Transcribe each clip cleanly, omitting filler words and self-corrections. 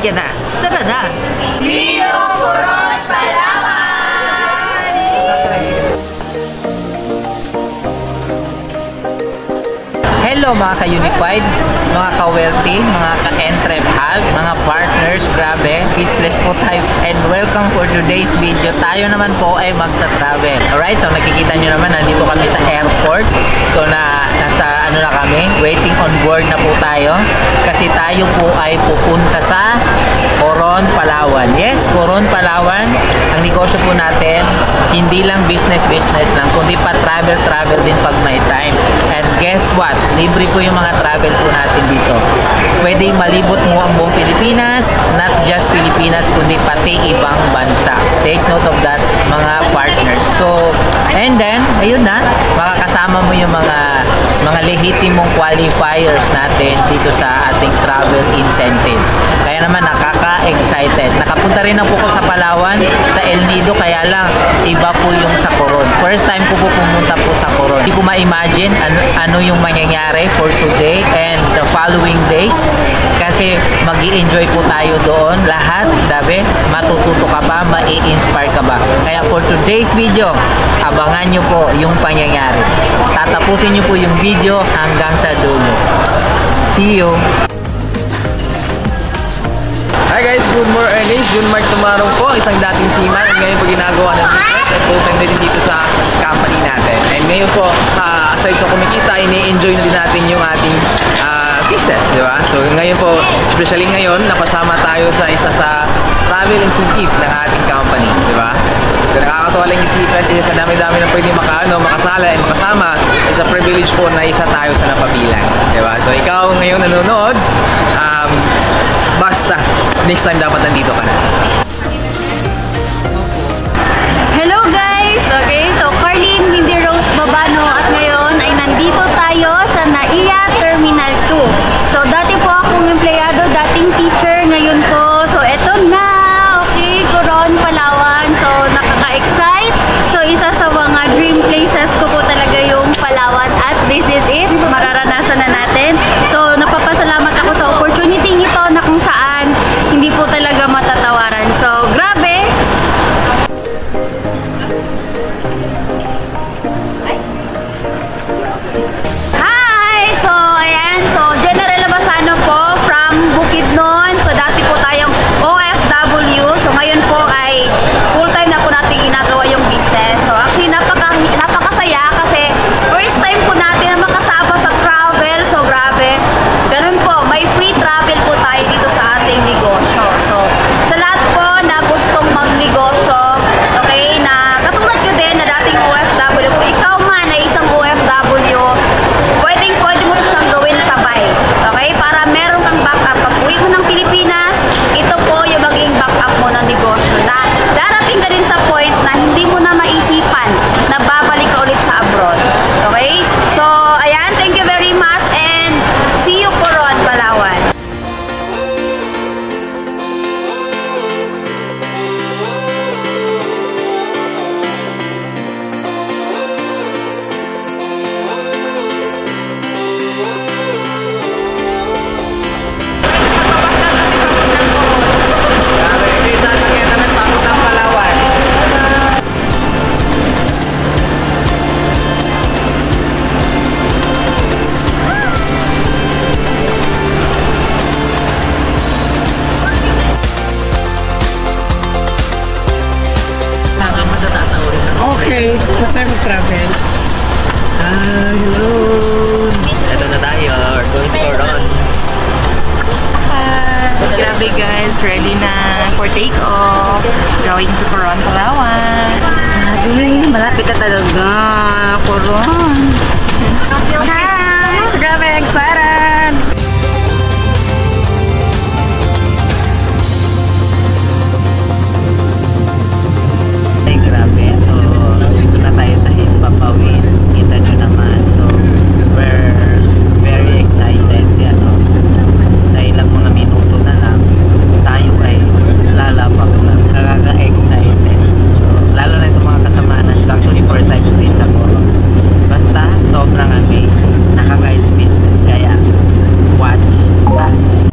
ka na. Tara na! See you, Coron, Palawan! Hello mga ka-unified, mga ka-wealthy, mga ka-entrep hub, mga partners, grabe, speechless po tayo. And welcome for today's video. Tayo naman po ay magta-travel. Alright, so nakikita nyo naman, nandito kami sa airport. So nasa ano na kami, waiting on board na po tayo. Kasi tayo po ay pupunta sa Coron, Palawan. Yes, Coron, Palawan. Ang negosyo po natin, hindi lang business lang, kundi pa travel din pag may time. And guess what? Libre po yung mga travel po natin dito. Pwede malibot mo ang buong Pilipinas, not just Pilipinas, kundi pati ibang bansa. Take note of that, mga partners. So, and then, ayun na, makakasama mo yung mga lehitimong qualifiers natin dito sa ating travel incentive. Kaya naman nakaka-excited. Nakapunta rin ako sa Palawan, sa El Nido, kaya lang iba po yung sa Coron. First time ko po pumunta po sa Coron. Hindi ko ma-imagine ano yung mangyayari for today and the following days. Kasi mag-i-enjoy po tayo doon. Lahat, dabi, matututo ka ba, mai-inspire ka ba. Kaya for today's video, abangan nyo po yung pangyayari. Tatapusin nyo po yung video hanggang sa dulo. See you! Hi guys, good morning. June Mark Tumarong po, isang dating seaman. And ngayon po ginagawa ng business at full-time din dito sa company natin. And ngayon po, aside sa kumikita, ini-enjoy na din natin yung ating business, di ba? So ngayon po, especially ngayon, napasama tayo sa isa sa travel incentive ng ating company, di ba? So nakakatawa lang isipin kasi sa dami-dami na pwede makasala at makasama, is a privilege po na isa tayo sa napabilang, di ba? So ikaw ngayon nanonood, basta next time dapat nandito ka na. Hello guys! Okay, so Carlene Mindy Rose Babano at ngayon ay nandito tayo sa NAIA Terminal 2. So dati po akong empleyado, dating teacher, ngayon po. So eto na, okay, Coron, Palawan. So nakaka-excite. So isa sa mga dream places ko po talaga yung Palawan at this is it. Mararanasan na natin. So napapasalamat ako sa opportunity ito na kung saan hindi po talaga matatawaran. So grabe! Hi! So ayan, so General Labasano po from Bukidnon. So dati po tayong OFW. So ngayon po ay full time na po natin ginagawa yung business. So actually napakasaya kasi first time po natin na makasama sa travel. So grabe. Ganun po, may free travel po tayo dito sa ating negosyo. So sa lahat po na gustong magnegosyo, okay, na katulad ko din na dating OFW, kung ikaw man ay isang OFW, pwede mo siyang gawin sabay. Okay? Para meron kang backup. Pag uwi mo ng Pilipinas, ito po yung maging backup mo ng negosyo. Na darating ka din sa point na hindi mo na maisipan na babalik ka ulit sa abroad. Okay? So, ayan. Thank you very much and see you Coron, Palawan. Okay, kasi mag-travel. Hello! Ito na tayo, we're going to Coron. Grabe guys, ready na for take-off. Going to Coron, Palawan. Grabe, malapit na talaga. Coron. Hi! So grabe, excited! Ay, grabe. So, dito na tayo sa Himpapawin. Kita nyo naman. So, we're very excited. Sa ilang mga minuto na lang, tayo ay lalapak na. Nakaka-excited. So, lalo na itong mga kasamaan. So, actually, first time ko din sa Coron. Basta, sobrang amazing. Nakaka-speechless. Kaya, watch us.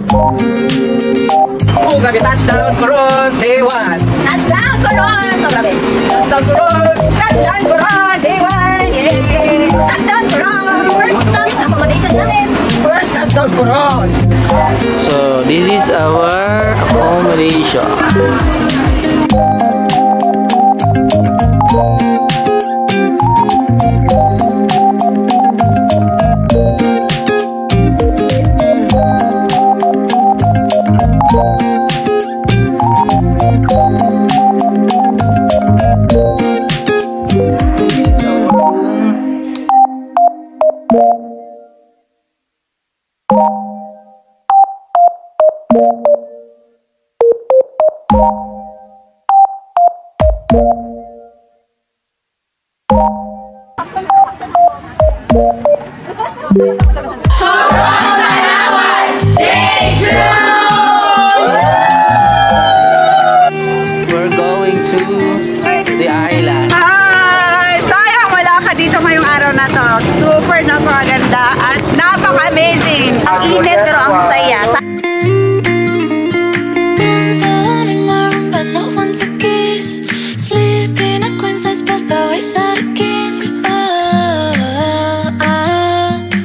Oh, grabe, touchdown, Coron, day 1. Touchdown, Coron! So, grabe. Touchdown, Coron! Touchdown, Coron! Day 1! Yay! Touchdown, Coron! First stop accommodation namin. First touchdown, Coron! So, this is our accommodation. We're going to the island. Ay, sayang wala ka dito ngayong araw na to. Super napakaganda at napaka-amazing. Ang init pero ang saya. Dance alone in my room, but no one to kiss. Sleep in a queen size bed, but without a king.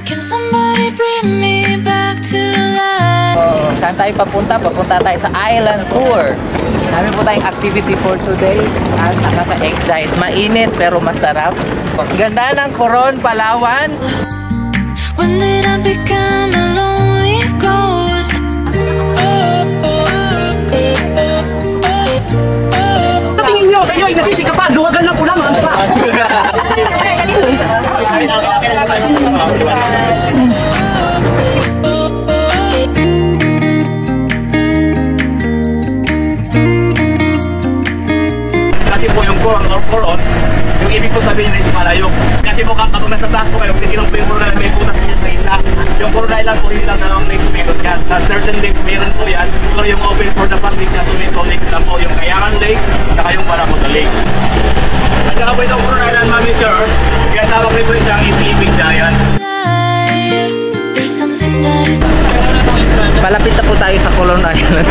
Can somebody bring me back to life? So, saan tayo papunta? Papunta tayo sa island tour. Dami po tayong activity for today. At nakaka-excite. Mainit pero masarap. Ganda ng Coron, Palawan. When did I become a lonely ghost? Tingin nyo, kayo ay nasisikapan. Luwagan lang po lang, mga spa. Kasi po yung coron, yung ibig ko sabihin is malayong. Kasi po kapag nasa taas po kayo, titignan po yung coron may butas niya sa gitna. Yung coron island po hindi lang dalawang lakes meron yan. Sa certain lakes meron po yan. Pero yung open for the public na tumito lakes lang po yung Kayangan Lake, saka yung Barakuta Lake. At saka po itong coron island, mami sirs, kaya tawag rin po siyang sleeping giant. There's something that is Palapit na po tayo sa Coron Island.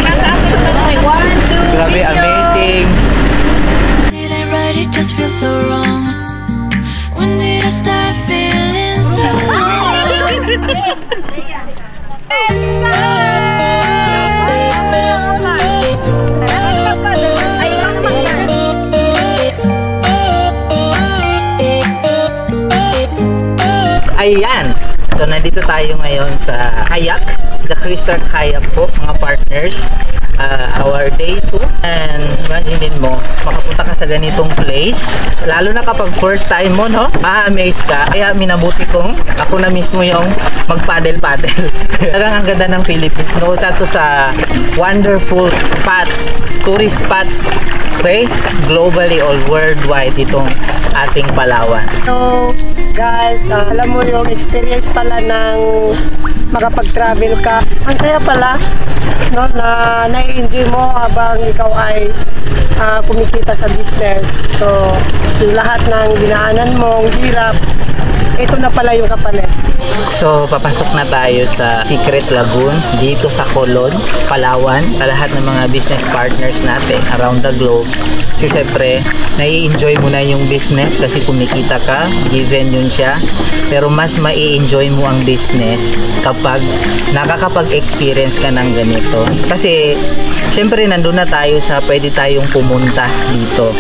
Grabe, amazing. it ain't right, it just feels so wrong. When did I start feeling so Ayan. So, nandito tayo ngayon sa kayak. The Crystal Kayak po, mga partners. Our day 2. And imagine mo, makapunta ka sa ganitong place. Lalo na kapag first time mo, no? Ma-amaze ka. Kaya minabuti kong ako na mismo yung mag-paddle-paddle. Talagang ang ganda ng Philippines. No? Isa to sa wonderful spots, tourist spots. Okay? Globally or worldwide itong ating Palawan. So, guys, alam mo yung experience pala ng makapag-travel ka. Ang saya pala, no, na nai-enjoy mo habang ikaw ay kumikita sa business. So, yung lahat ng dinaanan mo, hirap, ito na pala yung kapalit. So, papasok na tayo sa Secret Lagoon dito sa Colon, Palawan. Sa lahat ng mga business partners natin around the globe. So, syempre, nai-enjoy mo na yung business kasi kumikita ka, given yun siya. Pero mas mai-enjoy mo ang business kapag nakakapag-experience ka ng ganito. Kasi, syempre, nandun na tayo sa pwede tayong pumunta dito.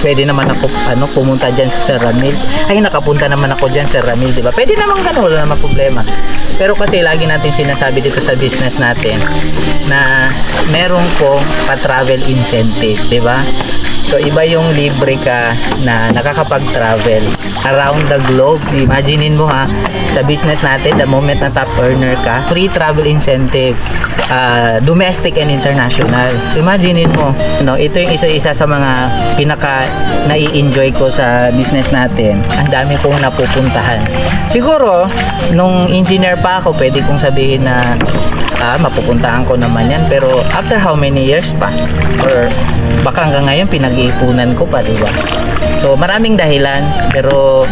Pwede naman ako pumunta dyan sa Ramil. Ay, nakapunta naman ako dyan sa Ramil, diba? Pwede naman ganun, wala naman problema. Pero kasi lagi natin sinasabi dito sa business natin na meron pong pa-travel incentive, diba? So, iba yung libre ka na nakakapag-travel around the globe. Imaginein mo ha, sa business natin, the moment na top earner ka, free travel incentive, domestic and international. So, imaginein mo, ito yung isa-isa sa mga pinaka nai-enjoy ko sa business natin. Ang dami kong napupuntahan. Siguro, nung engineer pa ako, pwede kong sabihin na mapupuntahan ko naman yan. Pero after how many years pa? Or baka hanggang ngayon pinag-iipunan ko pa, diba? So maraming dahilan. Pero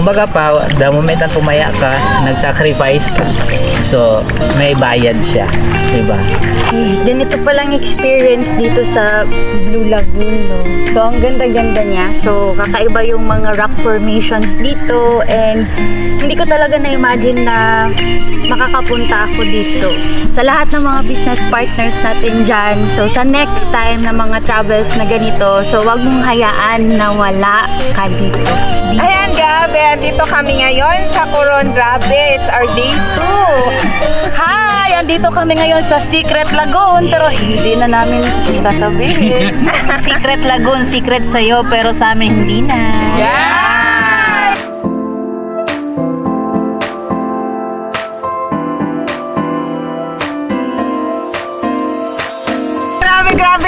Kumbaga pa, the moment na tumaya ka, nag-sacrifice ka. So, may bayad siya. Diba? Ganito palang experience dito sa Blue Lagoon, no? So, ang ganda-ganda niya. So, kakaiba yung mga rock formations dito and hindi ko talaga na-imagine na makakapunta ako dito. Sa lahat ng mga business partners natin dyan, so sa next time na mga travels na ganito, so wag mong hayaan na wala ka dito. Ayan, grabe. Dito kami ngayon sa Coron. Grabe, it's our day 2. Hi! Andito kami ngayon sa Secret Lagoon, pero hindi na namin sasabihin. Secret Lagoon, secret sa'yo, pero sa amin hindi na. Yeah!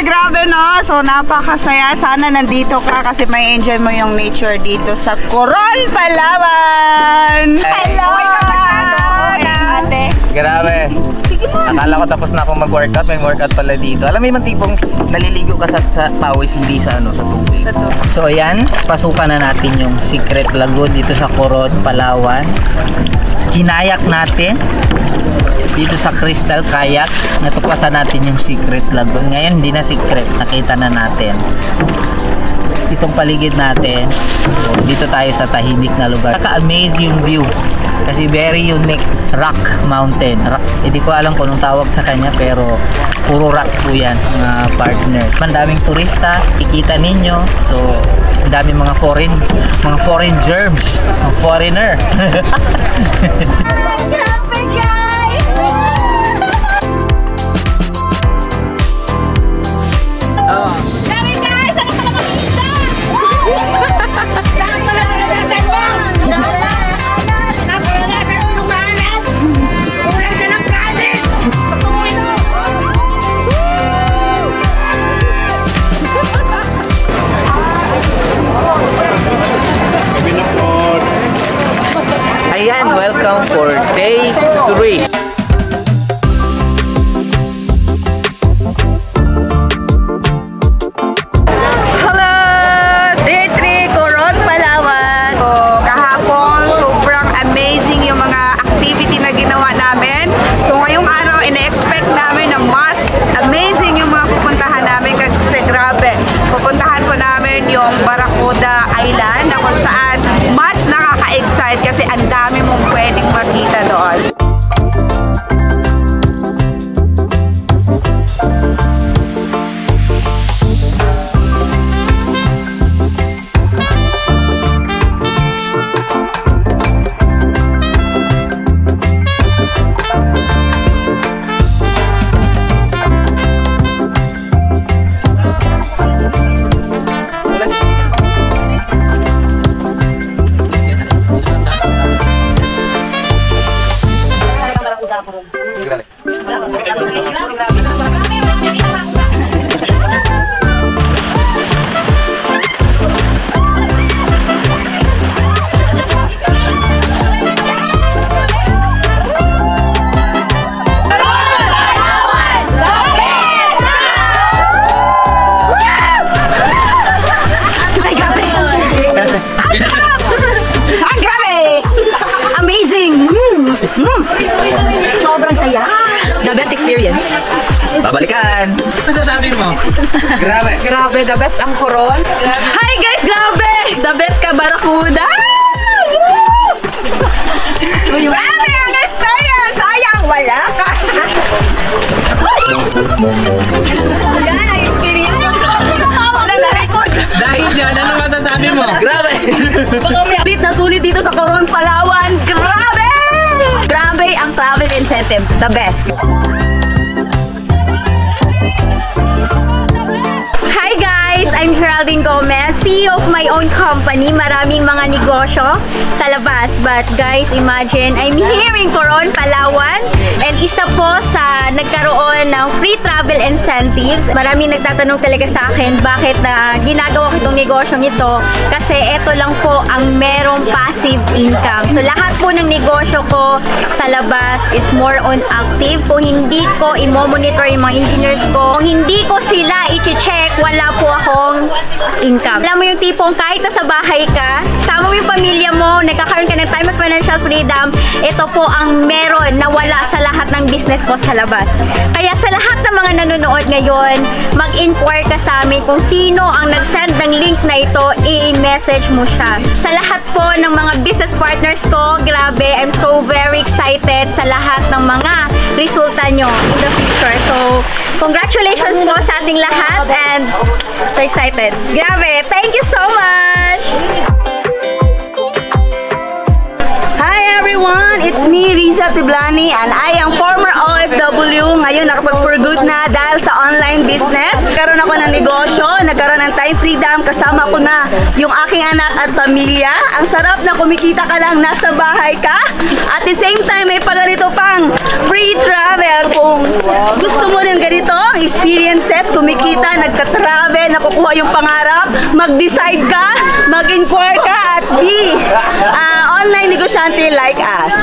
Grabe no, so napakasaya. Sana nandito ka kasi may enjoy mo yung nature dito sa Coron, Palawan. Hello! Ate. Grabe. Akala ko tapos na akong mag-workout. May workout pala dito. Alam mo yung tipong naliligo ka sa pawis, hindi sa tubig. So ayan, pasukan na natin yung Secret Lagoon dito sa Coron, Palawan. Kinayak natin dito sa Crystal Kayak. Natuklasan natin yung Secret Lagoon. Ngayon hindi na secret, nakita na natin itong paligid natin. So, dito tayo sa tahimik na lugar. Naka-amaze yung view kasi very unique rock mountain. Hindi ko alam kung anong tawag sa kanya, pero puro rock po yan, mga partners. Mandaming turista, ikita ninyo. So ang daming mga foreign germs, mga foreigner. Ayan, welcome for day 3. Hello! Day 3, Coron, Palawan. So, kahapon, sobrang amazing yung mga activity na ginawa namin. So, ngayong araw, ina-expect namin na mas amazing yung mga pupuntahan namin kasi grabe. Pupuntahan po namin yung Barracuda Island na kung saan mas nakaka-excite kasi ang dami mong pwedeng makita doon. Sobrang saya. The best experience. Babalikan! Ano sasabi mo? Grabe! Grabe, the best ang Coron. Hi guys, grabe! The best ka, Barracuda! Grabe ang experience! Sayang, wala ka! Yan ang experience. Dahil dyan, ano masasabi mo? Grabe! Bit na sulit dito sa Coron, Palawan. Grabe! Grabe ang travel incentive. The best. Hi guys! I'm Geraldine Gomez, CEO of my own company. Maraming mga negosyo sa labas. But guys, imagine I'm here in Coron, Palawan. And isa po sa nagkaroon ng free travel incentives. Maraming nagtatanong talaga sa akin bakit na ginagawa ko itong negosyong ito. Kasi ito lang po ang merong passive income. So lahat po ng negosyo ko sa labas is more on active. Kung hindi ko i-monitor yung mga engineers ko, kung hindi ko sila i-check, wala po akong income. Alam mo yung tipong kahit nasa bahay ka, sama mo yung pamilya mo, nagkakaroon ka ng time of financial freedom, ito po ang meron na wala sa lahat ng business ko sa labas. Kaya sa lahat ng mga nanonood ngayon, mag-inquire ka sa amin kung sino ang nag-send ng link na ito, i-message mo siya. Sa lahat po ng mga business partners ko, grabe, I'm so very excited sa lahat ng mga resulta nyo in the future. So, congratulations po sa ating lahat and so excited. Grabe, thank you so much! Hi everyone! It's me, Riza Tiblani, and I am former OFW. Ngayon nakapag-for good na dahil sa online business. Nagkaroon ako ng negosyo, nagkaroon ng time freedom, kasama ko na yung aking anak at pamilya. Ang sarap na kumikita ka lang, nasa bahay ka. At the same time, may pa ganito pang free travel. Kung gusto mo rin ganito, experiences, kumikita, nagka-travel, nakukuha yung pangarap, mag-decide ka, mag-inquire ka, at be online negosyante like us.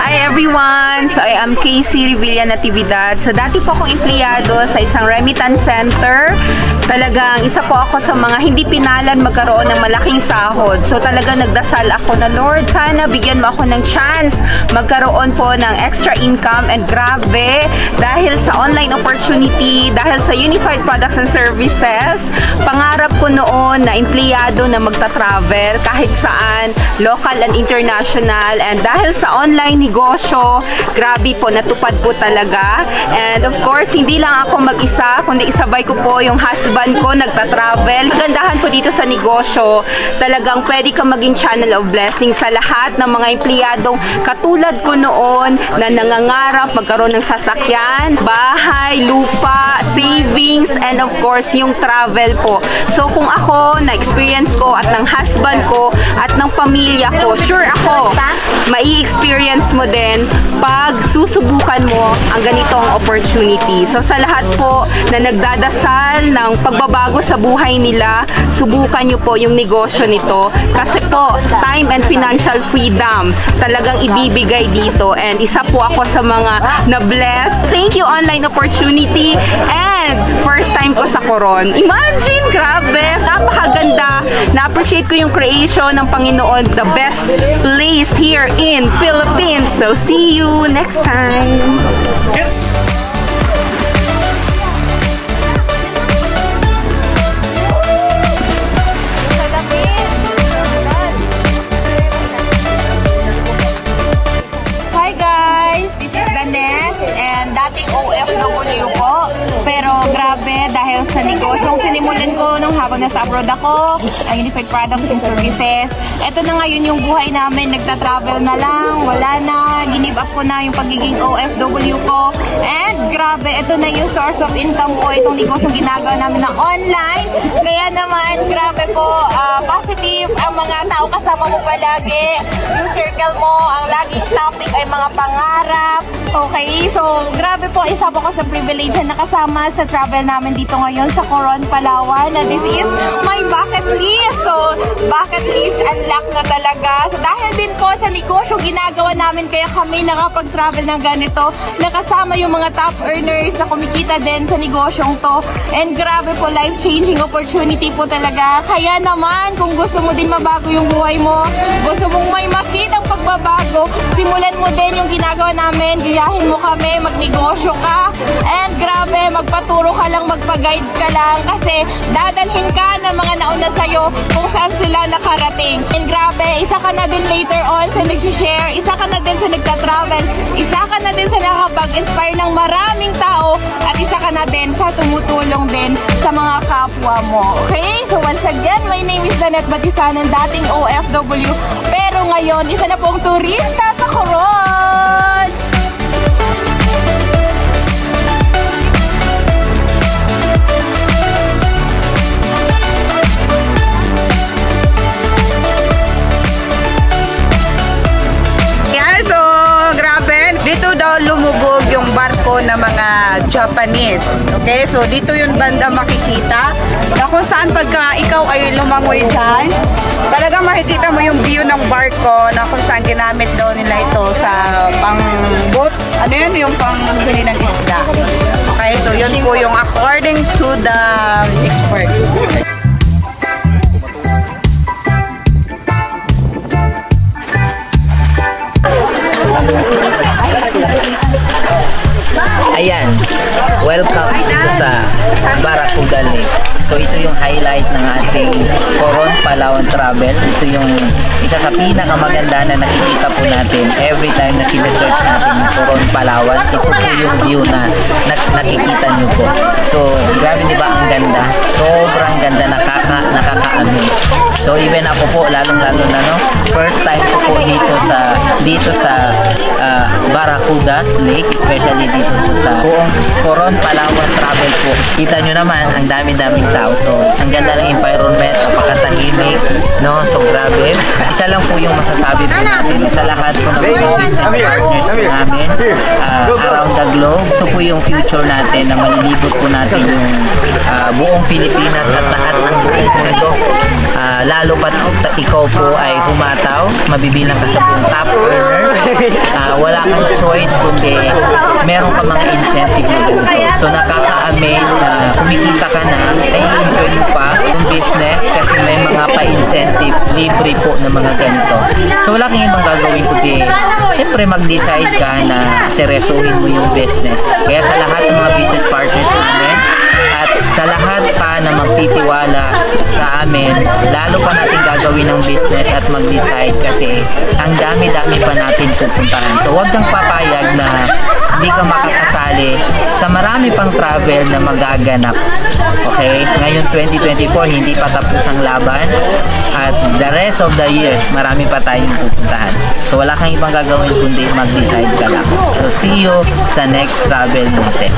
Hi everyone! So I am Casey Revilla Natividad. So dati po akong empleyado sa isang remittance center. Talagang isa po ako sa mga hindi pinalan magkaroon ng malaking sahod. So talagang nagdasal ako na, Lord, sana bigyan mo ako ng chance magkaroon po ng extra income. And grabe, dahil sa online opportunity, dahil sa Unified Products and Services, pangarap ko noon na empleyado na magta-travel kahit saan, local and international. And dahil sa online negosyo, grabe po, natupad po talaga. And of course, hindi lang ako mag-isa, kundi isabay ko po yung husband ko, nagta-travel. Kagandahan po dito sa negosyo, talagang pwede ka maging channel of blessing sa lahat ng mga empleyadong katulad ko noon na nangangarap magkaroon ng sasakyan, bahay, lupa, savings, and of course, yung travel po. So kung ako, na-experience ko at ng husband ko at ng pamilya ko, sure ako, mai-experience mo din pag susubukan mo ang ganitong opportunity. So sa lahat po na nagdadasal ng pagbabago sa buhay nila, subukan nyo po yung negosyo nito kasi po, time and financial freedom talagang ibibigay dito, and isa po ako sa mga na-bless. Thank you online opportunity, and first time ko sa Coron. Imagine, grabe, napakaganda. Na-appreciate ko yung creation ng Panginoon, the best place here in Philippines. So see you next time. OFW po. Pero grabe, dahil sa negosyong sinimulan ko nung habang nasa abroad ako, ang Unified Products and Services, eto na ngayon yung buhay namin, nagta-travel na lang, wala na, ginib up ko na yung pagiging OFW ko. And grabe, eto na yung source of income ko, itong negosyong ginagawa namin na online. Kaya naman, grabe po, positive ang mga tao kasama mo palagi. Yung circle mo, ang laging topic ay mga pangarap. Okay, so grabe po, isa po ko sa privilege na nakasama sa travel namin dito ngayon sa Coron, Palawan. And this is my bucket list. So, bucket list unlock na talaga. So, dahil din po sa negosyo ginagawa namin, kaya kami nakapag-travel ng ganito. Nakasama yung mga top earners na kumikita din sa negosyong to. And grabe po, life-changing opportunity po talaga. Kaya naman, kung gusto mo din mabago yung buhay mo, gusto mong may makitang pagbabago, simulan mo din yung ginagawa namin. Gayahin mo kami, magnegosyo ka. And grabe, magpaturo ka lang, magpa-guide ka lang. Kasi dadalhin ka ng mga nauna sa'yo kung saan sila nakarating. And grabe, isa ka na din later on sa nag-share, isa ka na din sa nagta-travel, isa ka na din sa nakapag-inspire ng maraming tao, at isa ka na din sa tumutulong din sa mga kapwa mo. Okay? So once again, my name is Danette Batisanan, dating OFW. Pero ngayon, isa na pong turista sa Coron! Japanese. Okay, so dito yung banda makikita na kung saan pagka ikaw ay lumangoy dyan, talaga makikita mo yung view ng barko na kung saan ginamit daw nila ito sa pang boat. Ano yun? Yung pang huli ng isda. Okay, so yun po yung according to the expert. Ayan, welcome dito sa Barracuda Lake. So ito yung highlight ng ating Coron, Palawan Travel. Ito yung isa sa pinakamaganda na nakikita po natin every time na sinesearch natin yung Coron, Palawan. Ito po yung view na nakikita nyo po. So grabe, di ba ang ganda? Sobrang ganda, nakaka-amaze. So even ako po, lalong-lalo na first time ko po dito sa Barracuda Lake, especially dito po sa buong Coron, Palawan Travel po. Kita nyo naman, ang dami-daming tao. So, ang ganda ng environment, napakatahimik, no? So, grabe. Isa lang po yung masasabi po natin, sa lahat po ng mga business partners po namin around the globe. Ito po yung future natin na malilibot po natin yung buong Pilipinas at lahat ng buong mundo. Lalo pat ikaw po ay humataw, mabibilang ka sa buong top earners. Wala kang choice kundi meron ka mga incentive na ganito. So nakaka-amaze na kumikita ka na, enjoy mo pa yung business kasi may mga pa-incentive, libre po na mga ganito. So wala kang ibang gagawin kundi syempre mag-decide ka na seryosohin mo yung business. Kaya sa lahat ng mga business partners namin at sa lahat pa na magtitiwala sa amin, lalo pa natin gagawin ng business at mag-decide kasi ang dami-dami pa natin pupuntahan. So huwag kang papayag na hindi ka makakasali sa marami pang travel na magaganap. Okay? Ngayon 2024, hindi pa tapos ang laban at the rest of the years, marami pa tayong pupuntahan. So wala kang ibang gagawin kundi mag-decide ka lang. So see you sa next travel natin.